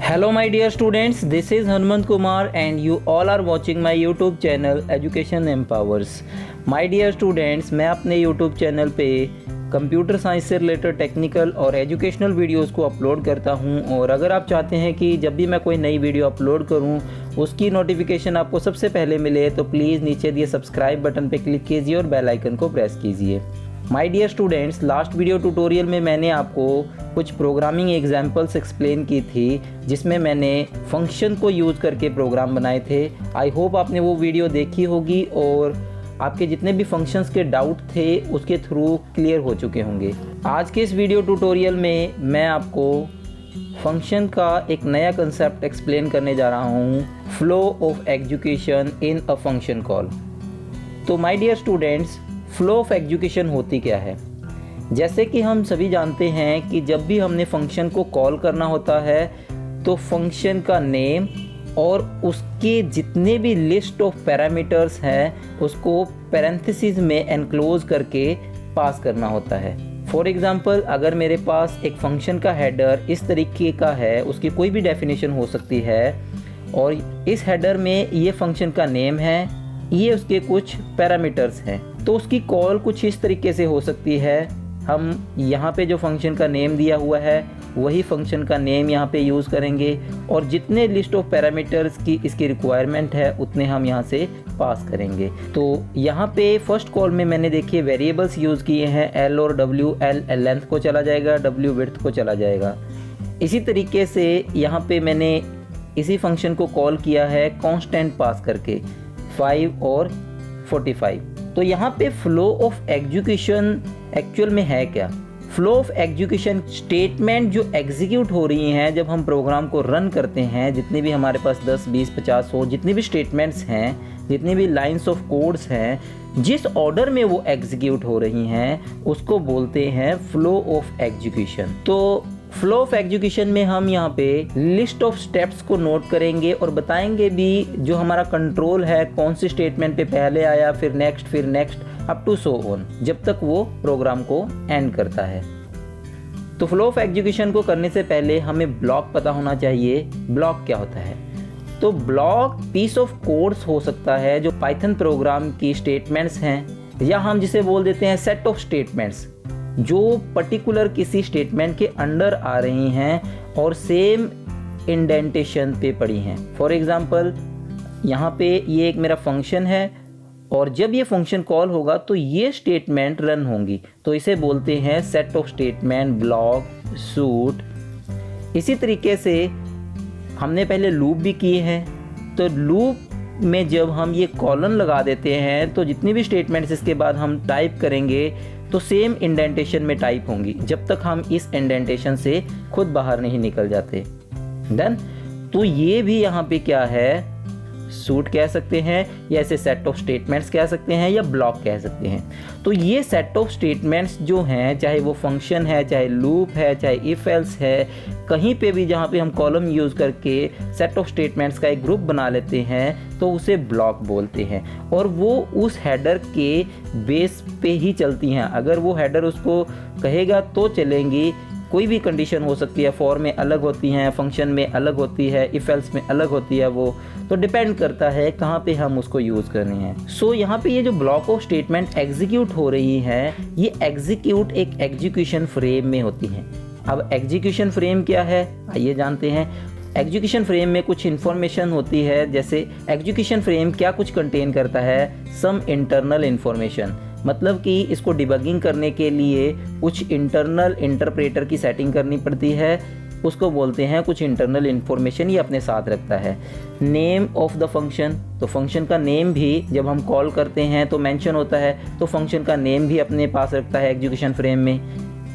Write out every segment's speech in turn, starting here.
Hello my dear students, this is Hanumant Kumar and you all are watching my YouTube channel Education Empowers। My dear students, मैं अपने YouTube channel पे computer science से related technical और educational videos को upload करता हूं और अगर आप चाहते हैं कि जब भी मैं कोई नई वीडियो अपलोड करूं उसकी नोटिफिकेशन आपको सबसे पहले मिले तो प्लीज़ नीचे दिए सब्सक्राइब बटन पे क्लिक कीजिए और बेल आइकन को प्रेस कीजिए। My dear students, last video tutorial में मैंने आपको कुछ प्रोग्रामिंग एग्जांपल्स एक्सप्लेन की थी जिसमें मैंने फंक्शन को यूज़ करके प्रोग्राम बनाए थे। आई होप आपने वो वीडियो देखी होगी और आपके जितने भी फंक्शंस के डाउट थे उसके थ्रू क्लियर हो चुके होंगे। आज के इस वीडियो ट्यूटोरियल में मैं आपको फंक्शन का एक नया कंसेप्ट एक्सप्लेन करने जा रहा हूँ, flow of execution in a function call. तो my dear students, flow of execution होती क्या है? जैसे कि हम सभी जानते हैं कि जब भी हमने फंक्शन को कॉल करना होता है तो फंक्शन का नेम और उसके जितने भी लिस्ट ऑफ पैरामीटर्स हैं उसको पैरेंथेसिस में एनक्लोज करके पास करना होता है। फॉर एग्ज़ाम्पल, अगर मेरे पास एक फंक्शन का हेडर इस तरीके का है, उसकी कोई भी डेफिनेशन हो सकती है और इस हेडर में ये फंक्शन का नेम है, ये उसके कुछ पैरामीटर्स हैं, तो उसकी कॉल कुछ इस तरीके से हो सकती है। हम यहाँ पे जो फंक्शन का नेम दिया हुआ है वही फंक्शन का नेम यहाँ पे यूज़ करेंगे और जितने लिस्ट ऑफ पैरामीटर्स की इसकी रिक्वायरमेंट है उतने हम यहाँ से पास करेंगे। तो यहाँ पे फर्स्ट कॉल में मैंने देखिए वेरिएबल्स यूज़ किए हैं, एल और डब्ल्यू। एल लेंथ को चला जाएगा, डब्ल्यू विड्थ को चला जाएगा। इसी तरीके से यहाँ पे मैंने इसी फंक्शन को कॉल किया है कांस्टेंट पास करके 5 और 45। तो यहाँ पे फ्लो ऑफ एग्जीक्यूशन एक्चुअल में है क्या? फ्लो ऑफ एग्जीक्यूशन स्टेटमेंट जो एग्जीक्यूट हो रही हैं जब हम प्रोग्राम को रन करते हैं, जितने भी हमारे पास 10, 20, 50, 100 जितनी भी स्टेटमेंट्स हैं, जितनी भी लाइंस ऑफ कोड्स हैं, जिस ऑर्डर में वो एग्जीक्यूट हो रही हैं उसको बोलते हैं फ्लो ऑफ एग्जीक्यूशन। तो फ्लो ऑफ एग्जीक्यूशन में हम यहाँ पे लिस्ट ऑफ स्टेप्स को नोट करेंगे और बताएंगे भी जो हमारा कंट्रोल है कौन सी स्टेटमेंट पे पहले आया, फिर next up to so on, जब तक वो प्रोग्राम को एंड करता है। तो फ्लो ऑफ एग्जीक्यूशन को करने से पहले हमें ब्लॉक पता होना चाहिए। ब्लॉक क्या होता है? तो ब्लॉक पीस ऑफ कोड्स हो सकता है जो पाइथन प्रोग्राम की स्टेटमेंट्स हैं, या हम जिसे बोल देते हैं सेट ऑफ स्टेटमेंट्स जो पर्टिकुलर किसी स्टेटमेंट के अंडर आ रही हैं और सेम इंडेंटेशन पे पड़ी हैं। फॉर एग्जांपल, यहाँ पे ये एक मेरा फंक्शन है और जब ये फंक्शन कॉल होगा तो ये स्टेटमेंट रन होंगी, तो इसे बोलते हैं set of statement, block, suit. इसी तरीके से हमने पहले लूप भी किए हैं, तो लूप में जब हम ये कॉलन लगा देते हैं तो जितनी भी स्टेटमेंट्स इसके बाद हम टाइप करेंगे तो सेम इंडेंटेशन में टाइप होंगी जब तक हम इस इंडेंटेशन से खुद बाहर नहीं निकल जाते। डन। तो ये भी यहाँ पे क्या है, सूट कह सकते हैं, या ऐसे सेट ऑफ स्टेटमेंट्स कह सकते हैं, या ब्लॉक कह सकते हैं। तो ये सेट ऑफ स्टेटमेंट्स जो हैं, चाहे वो फंक्शन है, चाहे लूप है, चाहे इफ एल्स है, कहीं पे भी जहाँ पे हम कॉलम यूज़ करके सेट ऑफ स्टेटमेंट्स का एक ग्रुप बना लेते हैं तो उसे ब्लॉक बोलते हैं और वो उस हेडर के बेस पे ही चलती हैं। अगर वो हेडर उसको कहेगा तो चलेंगी। कोई भी कंडीशन हो सकती है, फॉर में अलग होती हैं, फंक्शन में अलग होती है, इफ एल्स में अलग होती है, वो तो डिपेंड करता है कहाँ पे हम उसको यूज़ करनी है। सो यहाँ पे ये जो ब्लॉक ऑफ स्टेटमेंट एग्जीक्यूट हो रही हैं, ये एग्जीक्यूट एक एग्जीक्यूशन फ्रेम में होती हैं। अब एग्जीक्यूशन फ्रेम क्या है आइए जानते हैं। एग्जीक्यूशन फ्रेम में कुछ इन्फॉर्मेशन होती है, जैसे एग्जीक्यूशन फ्रेम क्या कुछ कंटेन करता है, सम इंटरनल इन्फॉर्मेशन, मतलब कि इसको डिबगिंग करने के लिए कुछ इंटरनल इंटरप्रेटर की सेटिंग करनी पड़ती है, उसको बोलते हैं कुछ इंटरनल इन्फॉर्मेशन ये अपने साथ रखता है। नेम ऑफ द फंक्शन, तो फंक्शन का नेम भी जब हम कॉल करते हैं तो मेंशन होता है, तो फंक्शन का नेम भी अपने पास रखता है एग्जीक्यूशन फ्रेम में।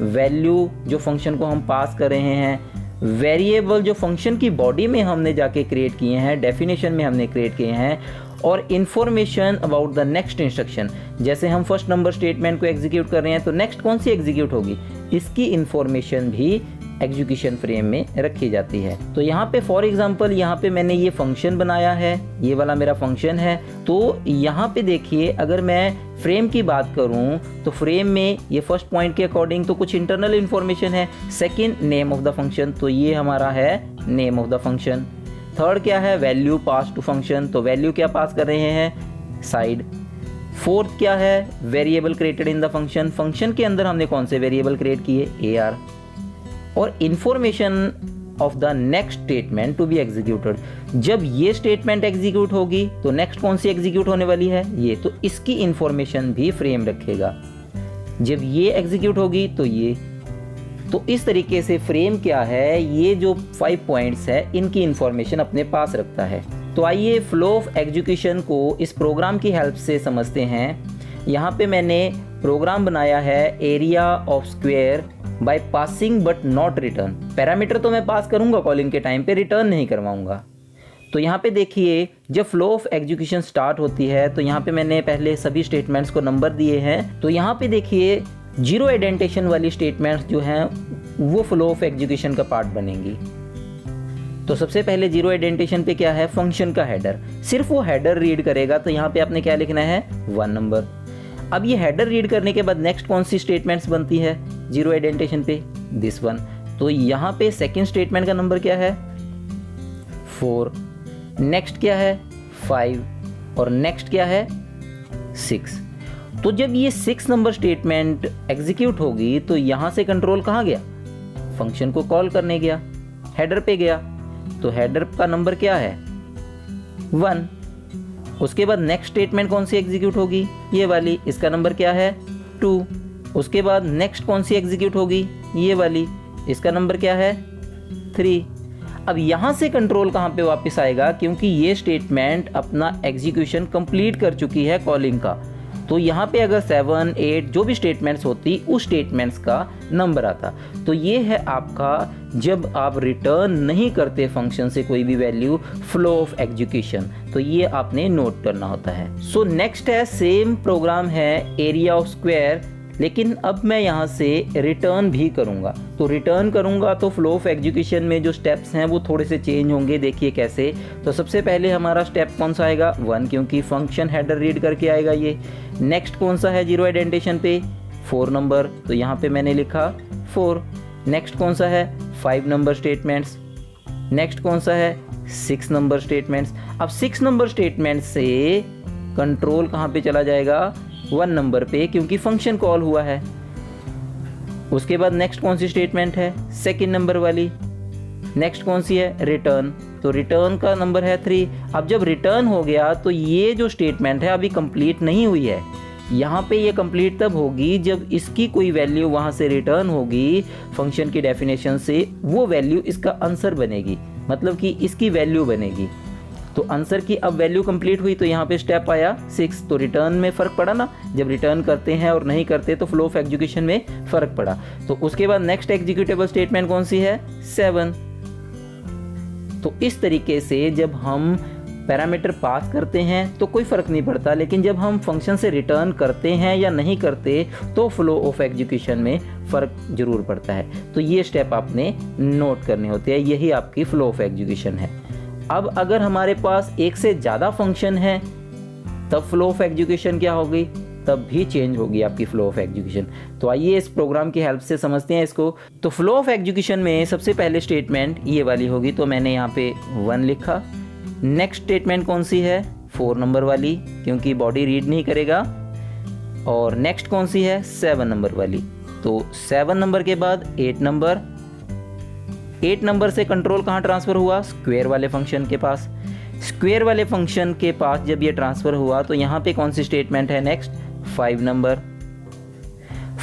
वैल्यू जो फंक्शन को हम पास कर रहे हैं, वेरिएबल जो फंक्शन की बॉडी में हमने जाके क्रिएट किए हैं, डेफिनेशन में हमने क्रिएट किए हैं, और information about the next instruction, जैसे हम फर्स्ट नंबर स्टेटमेंट को एग्जीक्यूट कर रहे हैं तो नेक्स्ट कौन सी एग्जीक्यूट होगी, इसकी इन्फॉर्मेशन भी एग्जीक्यूशन फ्रेम में रखी जाती है। तो यहाँ पे फॉर एग्जांपल यहाँ पे मैंने ये फंक्शन बनाया है, ये वाला मेरा फंक्शन है। तो यहाँ पे देखिए, अगर मैं फ्रेम की बात करूँ तो फ्रेम में ये फर्स्ट पॉइंट के अकॉर्डिंग तो कुछ इंटरनल इन्फॉर्मेशन है। Second, name of the function, तो ये हमारा है name of the function. Third क्या है, वैल्यू पास टू फंक्शन, तो वैल्यू क्या पास कर रहे हैं, साइड। फोर्थ क्या है, variable created in the function, function के अंदर हमने कौन से वेरिएबल क्रिएट किए, AR। और information of the next statement to be executed, जब ये स्टेटमेंट एग्जीक्यूट होगी तो नेक्स्ट कौन सी एग्जीक्यूट होने वाली है, ये, तो इसकी इंफॉर्मेशन भी फ्रेम रखेगा। जब ये एग्जीक्यूट होगी तो ये, तो इस तरीके से फ्रेम क्या है, ये जो 5 पॉइंट्स है इनकी इंफॉर्मेशन अपने पास रखता है। तो आइए फ्लो ऑफ एग्जीक्यूशन को इस प्रोग्राम की हेल्प से समझते हैं। यहाँ पे मैंने प्रोग्राम बनाया है area of square by passing but not return. Parameter तो मैं पास करूँगा कॉलिंग के टाइम पे, रिटर्न नहीं करवाऊँगा। तो यहाँ पे देखिए जब फ्लो ऑफ एग्जीक्यूशन स्टार्ट होती है तो यहाँ पे मैंने पहले सभी स्टेटमेंट्स को नंबर दिए हैं। तो यहाँ पे देखिए जीरो एडेंटेशन वाली स्टेटमेंट्स जो हैं वो फ्लो ऑफ एग्जीक्यूशन का पार्ट बनेंगी। तो सबसे पहले जीरो एडेंटेशन पे क्या है, फंक्शन का हेडर, सिर्फ वो हेडर रीड करेगा। तो यहाँ पे आपने क्या लिखना है, 1 नंबर। अब ये हेडर रीड करने के बाद नेक्स्ट कौन सी स्टेटमेंट्स बनती है जीरो एडेंटेशन पे, दिस वन। तो यहाँ पे सेकंड स्टेटमेंट का नंबर क्या है, 4। नेक्स्ट क्या है, 5। और नेक्स्ट क्या है, 6। तो जब ये 6 नंबर स्टेटमेंट एग्जीक्यूट होगी तो यहाँ से कंट्रोल कहाँ गया, फंक्शन को कॉल करने गया, हेडर पे गया। तो हेडर का नंबर क्या है, 1। उसके बाद नेक्स्ट स्टेटमेंट कौन सी एग्जीक्यूट होगी, ये वाली, इसका नंबर क्या है, 2। उसके बाद नेक्स्ट कौन सी एग्जीक्यूट होगी, ये वाली, इसका नंबर क्या है, 3। अब यहाँ से कंट्रोल कहाँ पे वापस आएगा, क्योंकि ये स्टेटमेंट अपना एग्जीक्यूशन कंप्लीट कर चुकी है कॉलिंग का। तो यहाँ पे अगर 7, 8 जो भी स्टेटमेंट्स होती उस स्टेटमेंट्स का नंबर आता। तो ये है आपका जब आप रिटर्न नहीं करते फंक्शन से कोई भी वैल्यू, फ्लो ऑफ एग्जीक्यूशन। तो ये आपने नोट करना होता है। सो नेक्स्ट है, सेम प्रोग्राम है एरिया ऑफ स्क्वायर, लेकिन अब मैं यहाँ से रिटर्न भी करूँगा। तो रिटर्न करूँगा तो फ्लो ऑफ एग्जीक्यूशन में जो स्टेप्स हैं वो थोड़े से चेंज होंगे। देखिए कैसे। तो सबसे पहले हमारा स्टेप कौन सा आएगा, 1, क्योंकि फंक्शन हेडर रीड करके आएगा ये। नेक्स्ट कौन सा है जीरो आइडेंटिफिकेशन पे, 4 नंबर, तो यहाँ पे मैंने लिखा 4। नेक्स्ट कौन सा है, 5 नंबर स्टेटमेंट्स। नेक्स्ट कौन सा है, 6 नंबर स्टेटमेंट्स। अब 6 नंबर स्टेटमेंट से कंट्रोल कहाँ पे चला जाएगा, 1 नंबर पे, क्योंकि फंक्शन कॉल हुआ है। उसके बाद नेक्स्ट कौन सी स्टेटमेंट है, 2nd नंबर वाली। नेक्स्ट कौन सी है, रिटर्न, तो रिटर्न का नंबर है 3। अब जब रिटर्न हो गया तो ये जो स्टेटमेंट है अभी कंप्लीट नहीं हुई है। यहाँ पे ये कंप्लीट तब होगी जब इसकी कोई वैल्यू वहाँ से रिटर्न होगी फंक्शन की डेफिनेशन से, वो वैल्यू इसका आंसर बनेगी, मतलब कि इसकी वैल्यू बनेगी। तो आंसर की अब वैल्यू कंप्लीट हुई तो यहाँ पे स्टेप आया 6। तो रिटर्न में फ़र्क पड़ा ना, जब रिटर्न करते हैं और नहीं करते तो फ्लो ऑफ एग्जीक्यूशन में फ़र्क पड़ा। तो उसके बाद नेक्स्ट एग्जीक्यूटेबल स्टेटमेंट कौन सी है, 7। तो इस तरीके से जब हम पैरामीटर पास करते हैं तो कोई फ़र्क नहीं पड़ता, लेकिन जब हम फंक्शन से रिटर्न करते हैं या नहीं करते तो फ्लो ऑफ एग्जीक्यूशन में फ़र्क जरूर पड़ता है। तो ये स्टेप आपने नोट करने होते हैं, यही आपकी फ्लो ऑफ एग्जीक्यूशन है। अब अगर हमारे पास एक से ज़्यादा फंक्शन है तब फ्लो ऑफ एग्जीक्यूशन क्या होगी, तब भी चेंज होगी आपकी फ्लो ऑफ एग्जीक्यूशन। तो आइए इस प्रोग्राम की हेल्प से समझते हैं इसको। तो फ्लो ऑफ एग्जीक्यूशन में सबसे पहले स्टेटमेंट ये वाली होगी, तो मैंने यहाँ पे 1 लिखा। नेक्स्ट स्टेटमेंट कौन सी है, 4 नंबर वाली, क्योंकि बॉडी रीड नहीं करेगा। और नेक्स्ट कौन सी है, 7 नंबर वाली। तो 7 नंबर के बाद 8 नंबर। 8 नंबर से कंट्रोल कहाँ ट्रांसफ़र हुआ, स्क्वायर वाले फंक्शन के पास। स्क्वायर वाले फंक्शन के पास जब ये ट्रांसफ़र हुआ तो यहाँ पे कौन सी स्टेटमेंट है, नेक्स्ट 5 नंबर।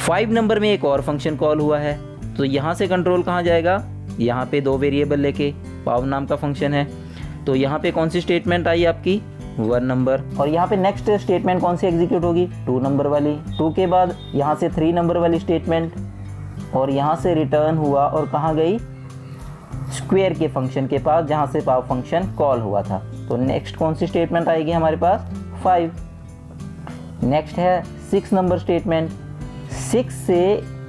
5 नंबर में एक और फंक्शन कॉल हुआ है, तो यहाँ से कंट्रोल कहाँ जाएगा, यहाँ पे 2 वेरिएबल लेके पाव नाम का फंक्शन है। तो यहाँ पे कौन सी स्टेटमेंट आई आपकी, 1 नंबर। और यहाँ पे नेक्स्ट स्टेटमेंट कौन सी एग्जीक्यूट होगी, 2 नंबर वाली। 2 के बाद यहाँ से 3 नंबर वाली स्टेटमेंट, और यहाँ से रिटर्न हुआ और कहाँ गई, स्क्वायर के फंक्शन के पास जहाँ से पाव फंक्शन कॉल हुआ था। तो नेक्स्ट कौन सी स्टेटमेंट आएगी हमारे पास, 5। नेक्स्ट है 6 नंबर स्टेटमेंट। 6 से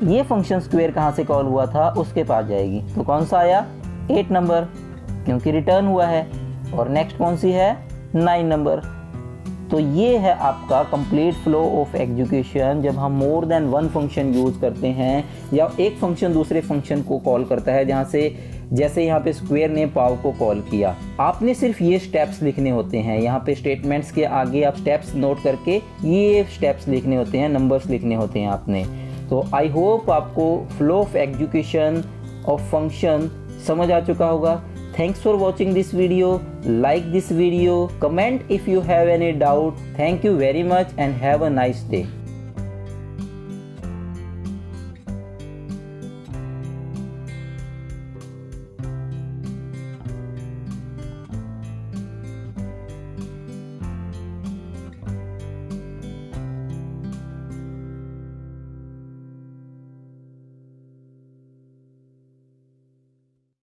ये फंक्शन स्क्वायर कहाँ से कॉल हुआ था उसके पास जाएगी, तो कौन सा आया, 8 नंबर, क्योंकि रिटर्न हुआ है। और नेक्स्ट कौन सी है, 9 नंबर। तो ये है आपका कंप्लीट फ्लो ऑफ एग्जीक्यूशन जब हम मोर देन 1 फंक्शन यूज़ करते हैं या एक फंक्शन दूसरे फंक्शन को कॉल करता है, जहाँ से जैसे यहाँ पे स्क्वायर ने पाव को कॉल किया। आपने सिर्फ ये स्टेप्स लिखने होते हैं, यहाँ पे स्टेटमेंट्स के आगे आप स्टेप्स नोट करके ये स्टेप्स लिखने होते हैं, नंबर्स लिखने होते हैं आपने। तो आई होप आपको flow of education of function समझ आ चुका होगा। Thanks for watching this video. Like this video, comment if you have any doubt. Thank you very much and have a nice day.